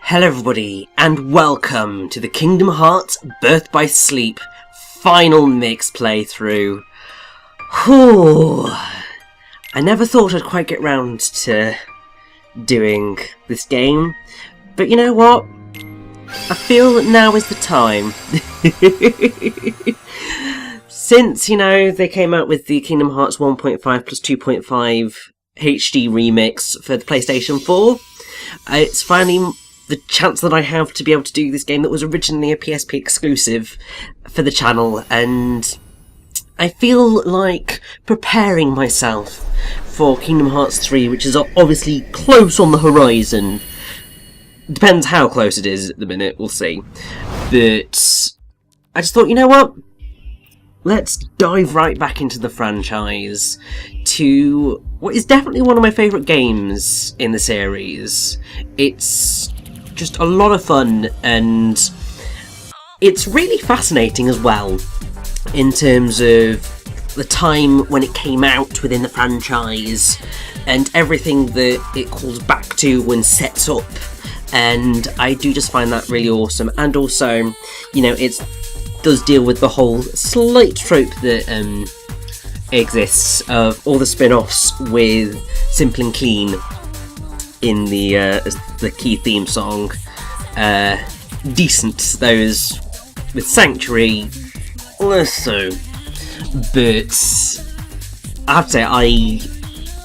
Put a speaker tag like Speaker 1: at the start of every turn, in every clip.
Speaker 1: Hello everybody, and welcome to the Kingdom Hearts Birth by Sleep final mix playthrough. Whew. I never thought I'd quite get round to doing this game, but you know what? I feel that now is the time. Since, they came out with the Kingdom Hearts 1.5 plus 2.5 HD remix for the PlayStation 4, it's finally the chance that I have to be able to do this game that was originally a PSP exclusive for the channel, and I feel like preparing myself for Kingdom Hearts 3, which is obviously close on the horizon. Depends how close it is at the minute, we'll see. But I just thought, you know what? Let's dive right back into the franchise to what is definitely one of my favourite games in the series. It's just a lot of fun, and it's really fascinating as well in terms of the time when it came out within the franchise and everything that it calls back to and sets up, and I do just find that really awesome. And also, it does deal with the whole slight trope that exists of all the spin-offs with Simple and Clean in the key theme song. Decent, those with Sanctuary less so, but I have to say I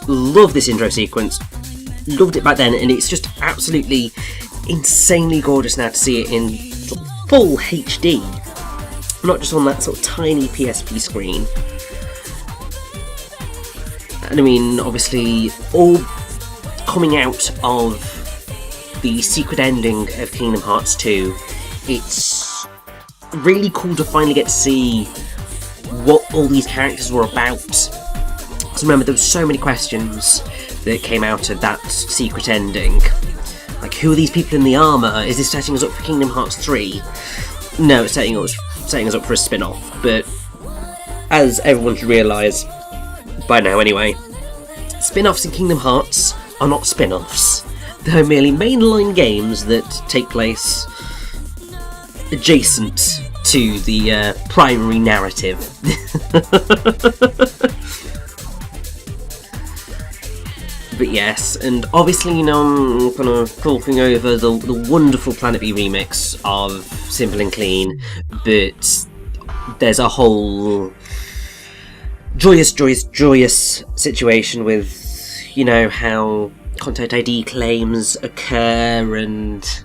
Speaker 1: love this intro sequence. Loved it back then, and it's just absolutely insanely gorgeous now to see it in sort of full HD, not just on that sort of tiny PSP screen. And I mean, obviously, all coming out of the secret ending of Kingdom Hearts 2, it's really cool to finally get to see what all these characters were about. Because remember, there were so many questions that came out of that secret ending. Like, who are these people in the armour? Is this setting us up for Kingdom Hearts 3? No, it's setting us up for a spin-off. But as everyone should realise by now anyway, spin-offs in Kingdom Hearts are not spin-offs. They're merely mainline games that take place adjacent to the primary narrative. But yes, and obviously, I'm kind of talking over the wonderful Planet B remix of Simple and Clean, but there's a whole joyous situation with, how Content ID claims occur and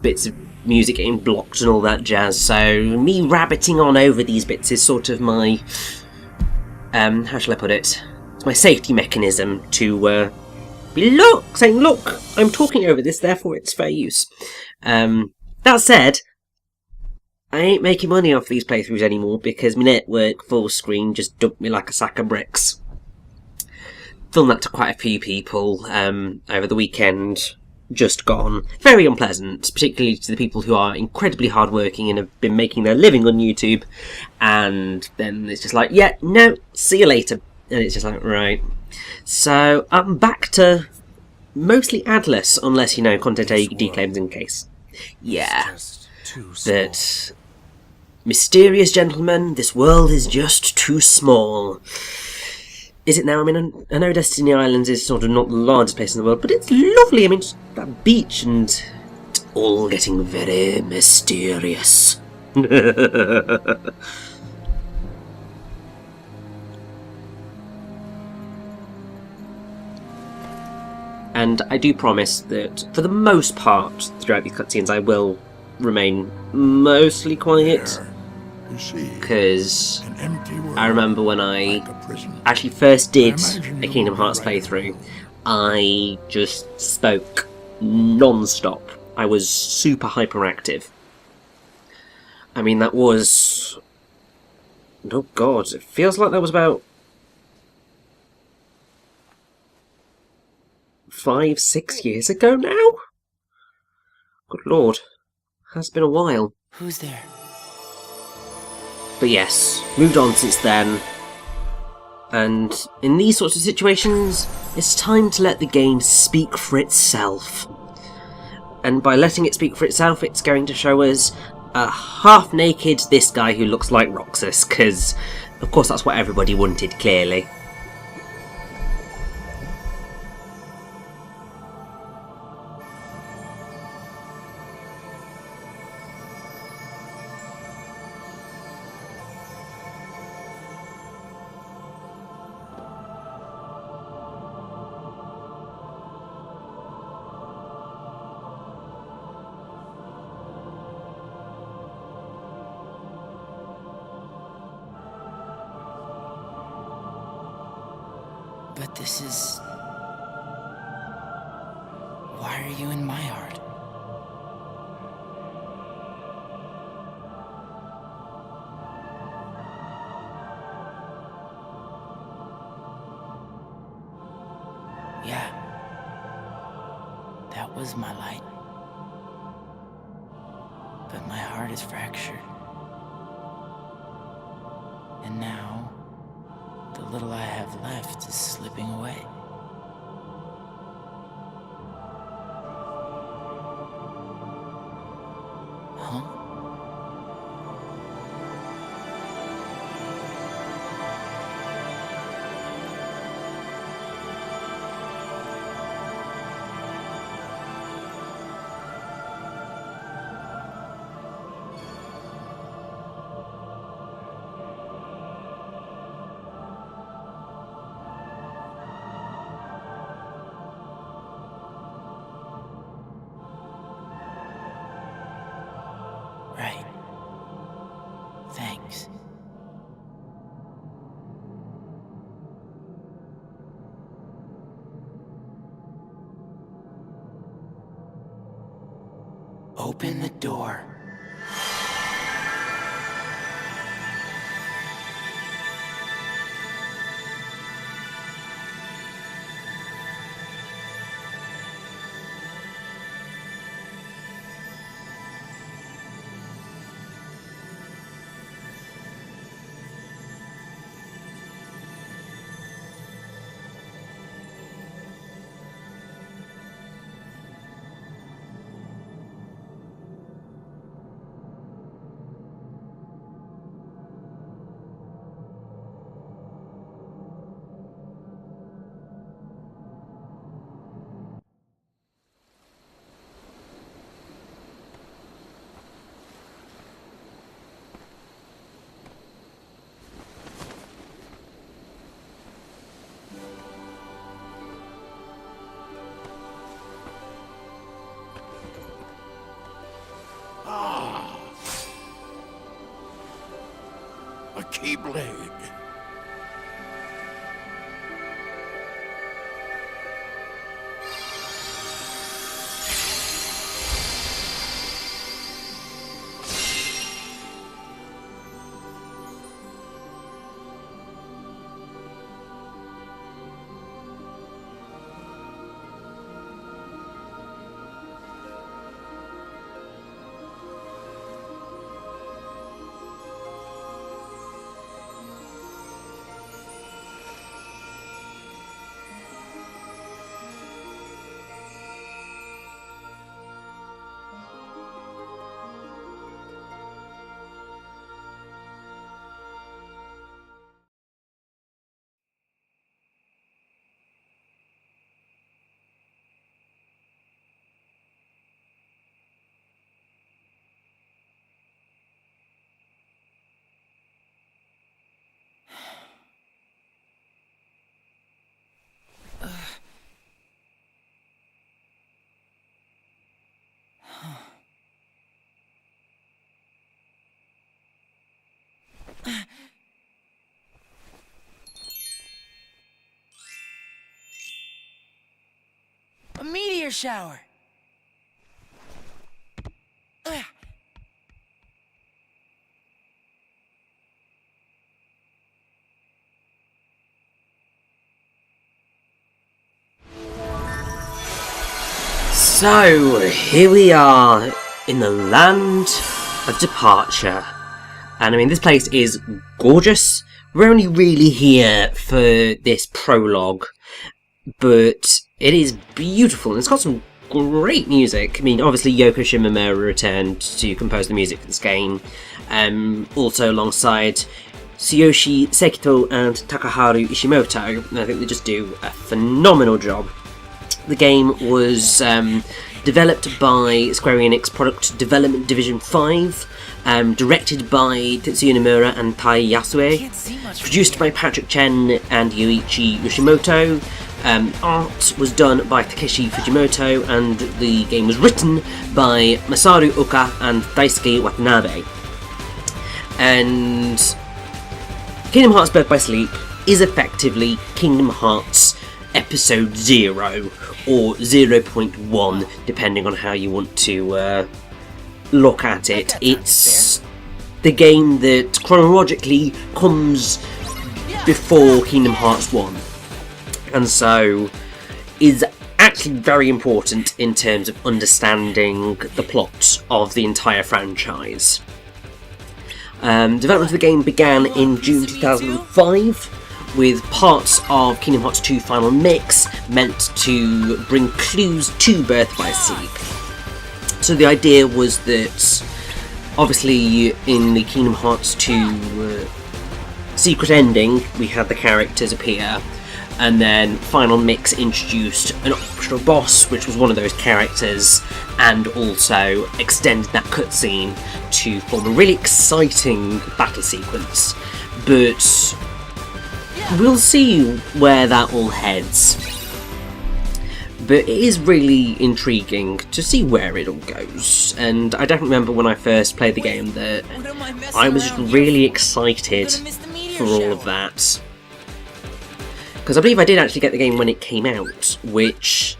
Speaker 1: bits of music getting blocked and all that jazz, so me rabbiting on over these bits is sort of my, how shall I put it? It's my safety mechanism to be saying, look, I'm talking over this, therefore it's fair use. That said, I ain't making money off these playthroughs anymore because my network full screen just dumped me like a sack of bricks. Filmed that to quite a few people over the weekend just gone. Very unpleasant, particularly to the people who are incredibly hardworking and have been making their living on YouTube, and then it's just like, yeah, no, see you later. And it's just like, right. So I'm back to mostly adless, unless, Content ID claims in case. Yeah. But mysterious gentlemen, this world is just too small. Is it now? I mean, I know Destiny Islands is sort of not the largest place in the world, but it's lovely. I mean, just that beach, and it's all getting very mysterious. And I do promise that, for the most part, throughout these cutscenes, I will remain mostly quiet. Because I remember when I actually first did a Kingdom Hearts playthrough, I just spoke non-stop. I was super hyperactive. I mean, that was... oh god, it feels like that was about 5-6 years ago now? Good lord, has been a while.
Speaker 2: Who's there?
Speaker 1: But yes, moved on since then, and in these sorts of situations, it's time to let the game speak for itself. and by letting it speak for itself, it's going to show us a half-naked this guy who looks like Roxas, because of course that's what everybody wanted, clearly.
Speaker 2: But this is... Why are you in my heart? Yeah. That was my light. But my heart is fractured. And now... the little I have left is slipping away. Huh? Right. Thanks. Open the door.
Speaker 3: A keyblade.
Speaker 2: A meteor shower!
Speaker 1: So, here we are in the land of departure. And I mean, this place is gorgeous. We're only really here for this prologue, but it is beautiful. And it's got some great music. I mean, obviously Yoko Shimomura returned to compose the music for this game, also alongside Tsuyoshi Sekito and Takaharu Ishimoto, and I think they just do a phenomenal job. The game was developed by Square Enix Product Development Division 5, directed by Tetsuya Nomura and Tai Yasue, produced by Patrick Chen and Yuichi Yoshimoto. Art was done by Takeshi Fujimoto, and the game was written by Masaru Oka and Daisuke Watanabe. And Kingdom Hearts Birth by Sleep is effectively Kingdom Hearts Episode 0 or 0.1, depending on how you want to look at it. It's the game that chronologically comes before Kingdom Hearts 1, and so is actually very important in terms of understanding the plot of the entire franchise. Development of the game began in June 2005, with parts of Kingdom Hearts 2 Final Mix meant to bring clues to Birth by Sleep. So the idea was that, obviously, in the Kingdom Hearts 2 secret ending, we had the characters appear, and then Final Mix introduced an optional boss, which was one of those characters, and also extended that cutscene to form a really exciting battle sequence. But we'll see where that all heads. But it is really intriguing to see where it all goes. And I don't remember when I first played the game that I was just really excited for all of that. Because I believe I did actually get the game when it came out, which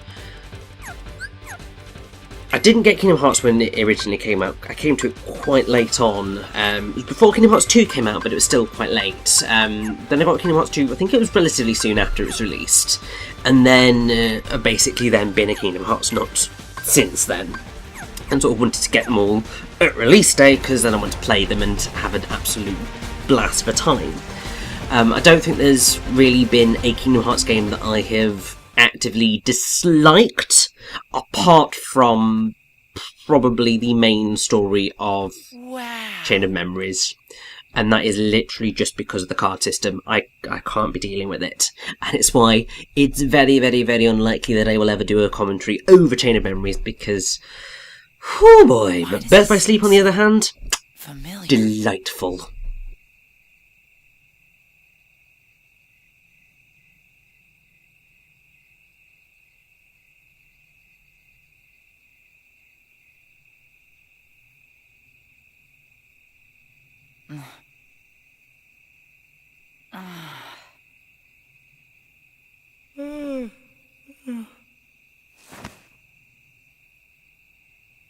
Speaker 1: I didn't get Kingdom Hearts when it originally came out. I came to it quite late on. It was before Kingdom Hearts 2 came out, but it was still quite late. Then I got Kingdom Hearts 2, I think it was relatively soon after it was released. And then I've basically then been a Kingdom Hearts nut since then. And sort of wanted to get them all at release day, because then I want to play them and have an absolute blast of a time. I don't think there's really been a Kingdom Hearts game that I have actively disliked, apart from probably the main story of Chain of Memories, and that is literally just because of the card system. I can't be dealing with it, and it's why it's very, very, very unlikely that I will ever do a commentary over Chain of Memories, because, oh boy. But Birth by Sleep, on the other hand, delightful.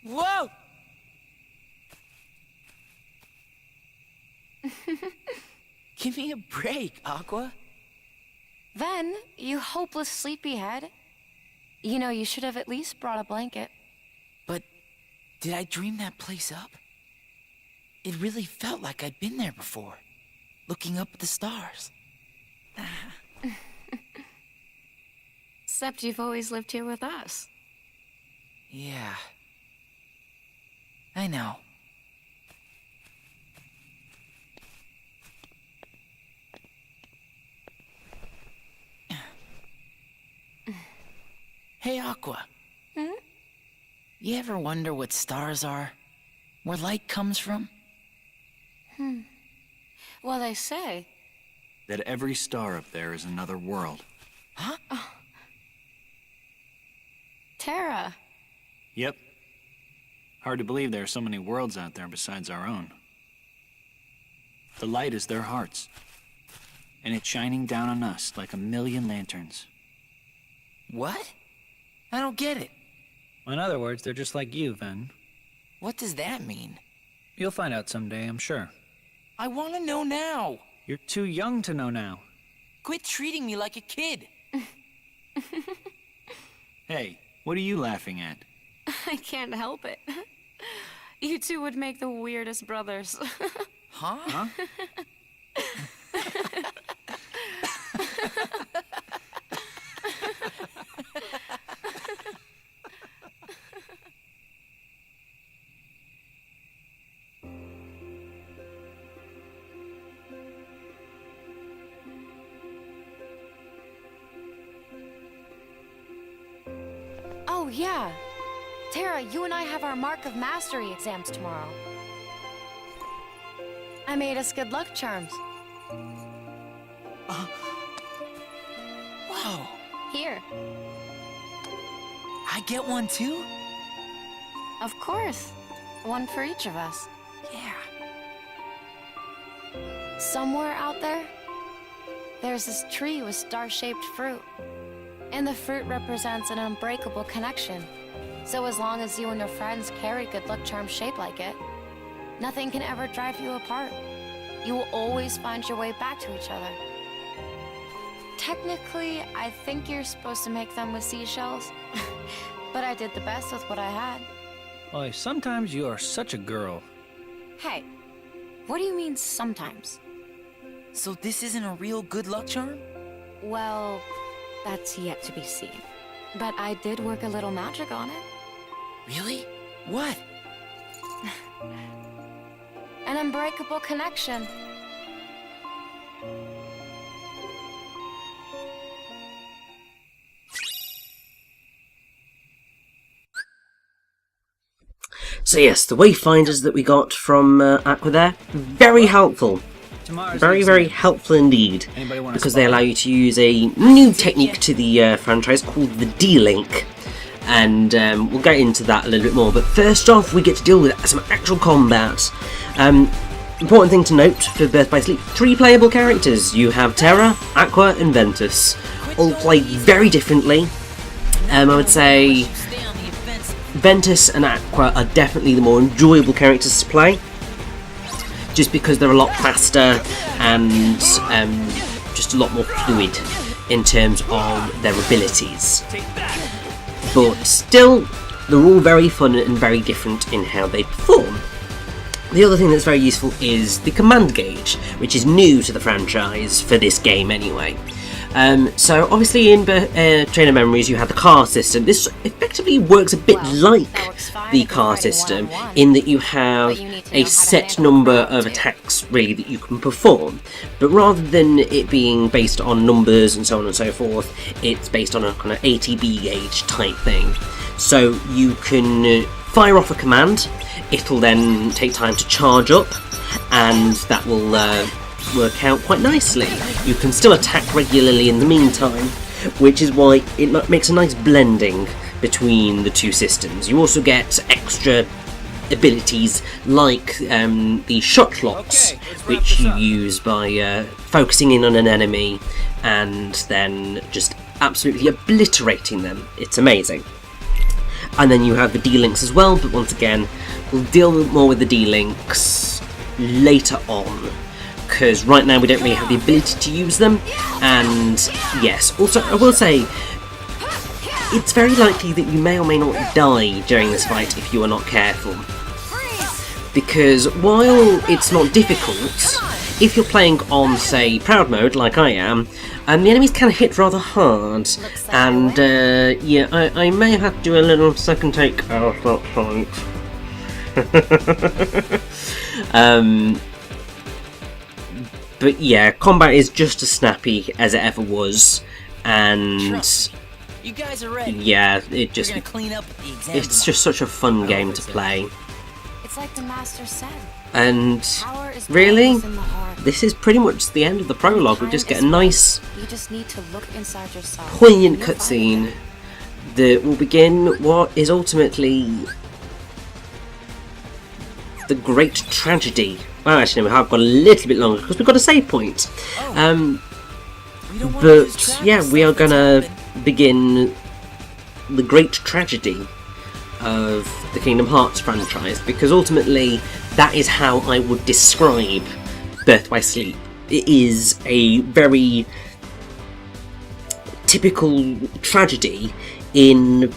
Speaker 2: Whoa! Give me a break, Aqua.
Speaker 4: Then, you hopeless sleepyhead. You know, you should have at least brought a blanket.
Speaker 2: But did I dream that place up? It really felt like I'd been there before, looking up at the stars.
Speaker 4: Except you've always lived here with us.
Speaker 2: Yeah. I know. Hey, Aqua.
Speaker 4: Hmm?
Speaker 2: You ever wonder what stars are? Where light comes from?
Speaker 4: Well, they say.
Speaker 5: That every star up there is another world.
Speaker 2: Huh?
Speaker 4: Oh. Terra.
Speaker 5: Yep. Hard to believe there are so many worlds out there besides our own. The light is their hearts. And it's shining down on us like a million lanterns.
Speaker 2: What? I don't get it.
Speaker 5: In other words, they're just like you, Ven.
Speaker 2: What does that mean?
Speaker 5: You'll find out someday, I'm sure.
Speaker 2: I want to know now.
Speaker 5: You're too young to know now.
Speaker 2: Quit treating me like a kid.
Speaker 5: Hey, what are you laughing at?
Speaker 4: I can't help it. You two would make the weirdest brothers.
Speaker 2: Huh?
Speaker 4: yeah. Tara, you and I have our Mark of Mastery exams tomorrow. I made us good luck charms.
Speaker 2: Whoa.
Speaker 4: Here.
Speaker 2: I get one too?
Speaker 4: Of course. One for each of us.
Speaker 2: Yeah.
Speaker 4: Somewhere out there, there's this tree with star-shaped fruit. And the fruit represents an unbreakable connection. So as long as you and your friends carry good luck charms shaped like it, nothing can ever drive you apart. You will always find your way back to each other. Technically, I think you're supposed to make them with seashells. But I did the best with what I had.
Speaker 5: Boy, sometimes you are such a girl.
Speaker 4: Hey, what do you mean sometimes?
Speaker 2: So this isn't a real good luck charm?
Speaker 4: Well, that's yet to be seen. But I did work a little magic on it.
Speaker 2: Really? What?
Speaker 4: An unbreakable connection.
Speaker 1: So yes, the wayfinders that we got from Aqua there, very helpful. Very helpful indeed, because they allow you to use a new technique to the franchise called the D-Link, and we'll get into that a little bit more. But first off, we get to deal with some actual combat. Important thing to note for Birth by Sleep: 3 playable characters. You have Terra, Aqua, and Ventus, all play very differently. I would say Ventus and Aqua are definitely the more enjoyable characters to play, just because they're a lot faster and just a lot more fluid in terms of their abilities. But still, they're all very fun and very different in how they perform. The other thing that's very useful is the command gauge, which is new to the franchise for this game anyway. So obviously in Train of Memories you have the car system. This effectively works a bit like the car system in that you have a set number of attacks really that you can perform, but rather than it being based on numbers and so on and so forth, it's based on a kind of ATB gauge type thing. So you can fire off a command, it'll then take time to charge up, and that will work out quite nicely. You can still attack regularly in the meantime, which is why it makes a nice blending between the two systems. You also get extra abilities like the shot locks, which you use by focusing in on an enemy and then just absolutely obliterating them. It's amazing. And then you have the D-Links as well, but once again, we'll deal more with the D-Links later on, because right now we don't really have the ability to use them. And yes, also I will say, it's very likely that you may or may not die during this fight if you are not careful. Because while it's not difficult, if you're playing on, say, Proud Mode, like I am, the enemies can hit rather hard, and yeah, I may have to do a little second take of that fight. But yeah, combat is just as snappy as it ever was, and
Speaker 2: you guys are ready.
Speaker 1: Yeah, it's just such a fun game to play.
Speaker 4: It's like the Master said.
Speaker 1: And really, this is pretty much the end of the prologue. We just get a nice, poignant cutscene that will begin what is ultimately the great tragedy. Well, actually, no, we have got a little bit longer because we've got a save point. But yeah, we are gonna begin the great tragedy of the Kingdom Hearts franchise, because ultimately that is how I would describe Birth by Sleep. It is a very typical tragedy in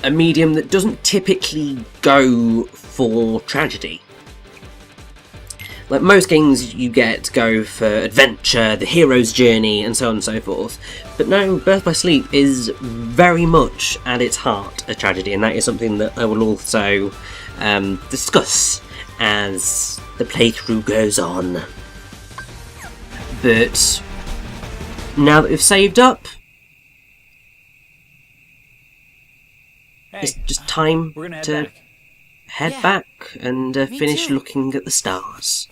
Speaker 1: a medium that doesn't typically go for tragedy. Like most games you get go for adventure, the hero's journey, and so on and so forth. But no, Birth by Sleep is very much at its heart a tragedy, and that is something that I will also discuss as the playthrough goes on. But now that we've saved up, it's just time
Speaker 5: we're gonna head
Speaker 1: to
Speaker 5: back.
Speaker 1: head
Speaker 2: Yeah,
Speaker 1: back and finish
Speaker 2: too.
Speaker 1: looking at the stars.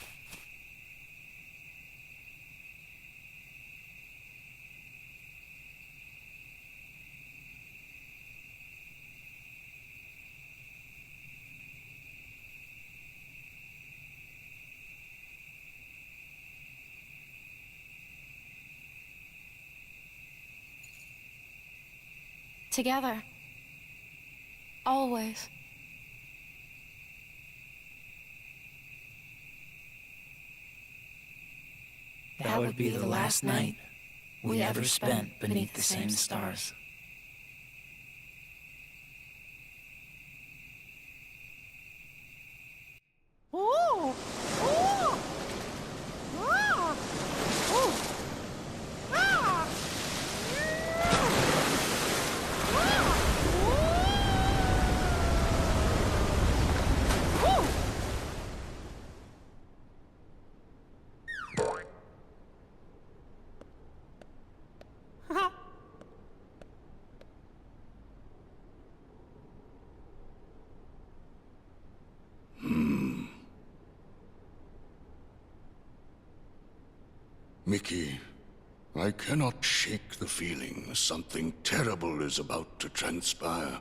Speaker 4: Together. Always.
Speaker 2: That would be the last night we ever spent beneath the same stars.
Speaker 3: Mickey, I cannot shake the feeling something terrible is about to transpire.